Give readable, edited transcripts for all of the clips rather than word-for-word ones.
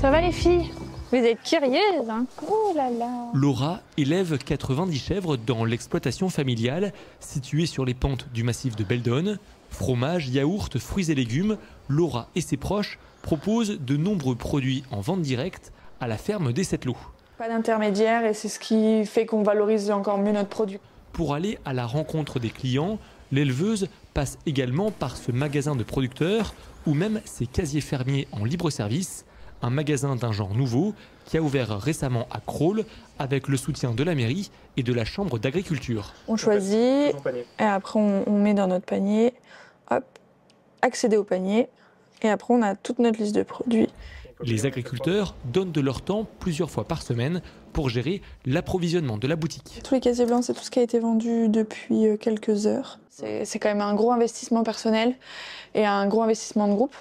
Ça va les filles? Vous êtes curieuses, hein? Oh là là! Laura élève 90 chèvres dans l'exploitation familiale située sur les pentes du massif de Beldonne. Fromage, yaourt, fruits et légumes, Laura et ses proches proposent de nombreux produits en vente directe à la ferme des Sept-Lots. Pas d'intermédiaire et c'est ce qui fait qu'on valorise encore mieux notre produit. Pour aller à la rencontre des clients, l'éleveuse passe également par ce magasin de producteurs ou même ses casiers fermiers en libre service, un magasin d'un genre nouveau qui a ouvert récemment à Crolles avec le soutien de la mairie et de la chambre d'agriculture. On choisit et après on met dans notre panier, hop, accéder au panier et après on a toute notre liste de produits. Les agriculteurs donnent de leur temps plusieurs fois par semaine pour gérer l'approvisionnement de la boutique. Tous les casiers blancs, c'est tout ce qui a été vendu depuis quelques heures. C'est quand même un gros investissement personnel et un gros investissement de groupe.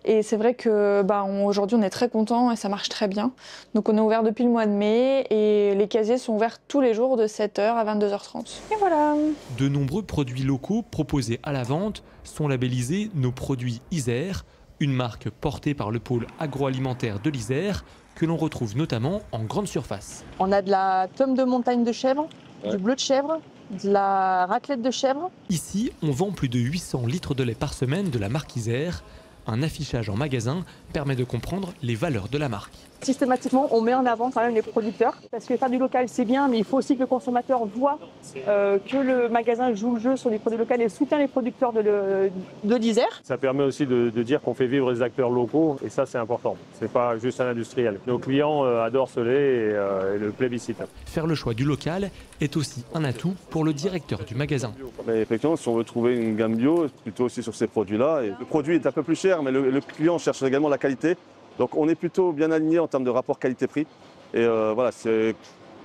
Et c'est vrai que aujourd'hui, on est très contents et ça marche très bien. Donc on est ouvert depuis le mois de mai et les casiers sont ouverts tous les jours de 7h à 22h30. Et voilà. De nombreux produits locaux proposés à la vente sont labellisés Nos produits Isère, une marque portée par le pôle agroalimentaire de l'Isère que l'on retrouve notamment en grande surface. On a de la tome de montagne de chèvre, du bleu de chèvre, de la raclette de chèvre. Ici, on vend plus de 800 litres de lait par semaine de la marque Isère. Un affichage en magasin permet de comprendre les valeurs de la marque. Systématiquement, on met en avant quand même les producteurs, parce que faire du local, c'est bien, mais il faut aussi que le consommateur voit que le magasin joue le jeu sur les produits locaux et soutient les producteurs de l'Isère. Ça permet aussi de dire qu'on fait vivre les acteurs locaux, et ça, c'est important. C'est pas juste un industriel. Nos clients adorent ce lait et le plébiscitent. Faire le choix du local est aussi un atout pour le directeur du magasin. Mais effectivement, si on veut trouver une gamme bio, plutôt aussi sur ces produits-là. Et le produit est un peu plus cher, mais le client cherche également la qualité. Donc on est plutôt bien aligné en termes de rapport qualité-prix. Et voilà, c'est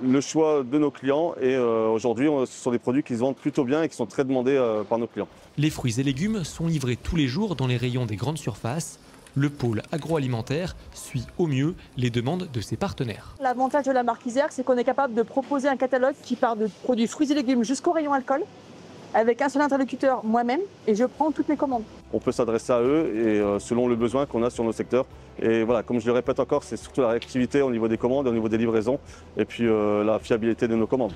le choix de nos clients. Et aujourd'hui, ce sont des produits qui se vendent plutôt bien et qui sont très demandés par nos clients. Les fruits et légumes sont livrés tous les jours dans les rayons des grandes surfaces. Le pôle agroalimentaire suit au mieux les demandes de ses partenaires. L'avantage de la marque Isère, c'est qu'on est capable de proposer un catalogue qui part de produits fruits et légumes jusqu'au rayon alcool, avec un seul interlocuteur, moi-même, et je prends toutes les commandes. On peut s'adresser à eux et selon le besoin qu'on a sur nos secteurs. Et voilà, comme je le répète encore, c'est surtout la réactivité au niveau des commandes, au niveau des livraisons et puis la fiabilité de nos commandes.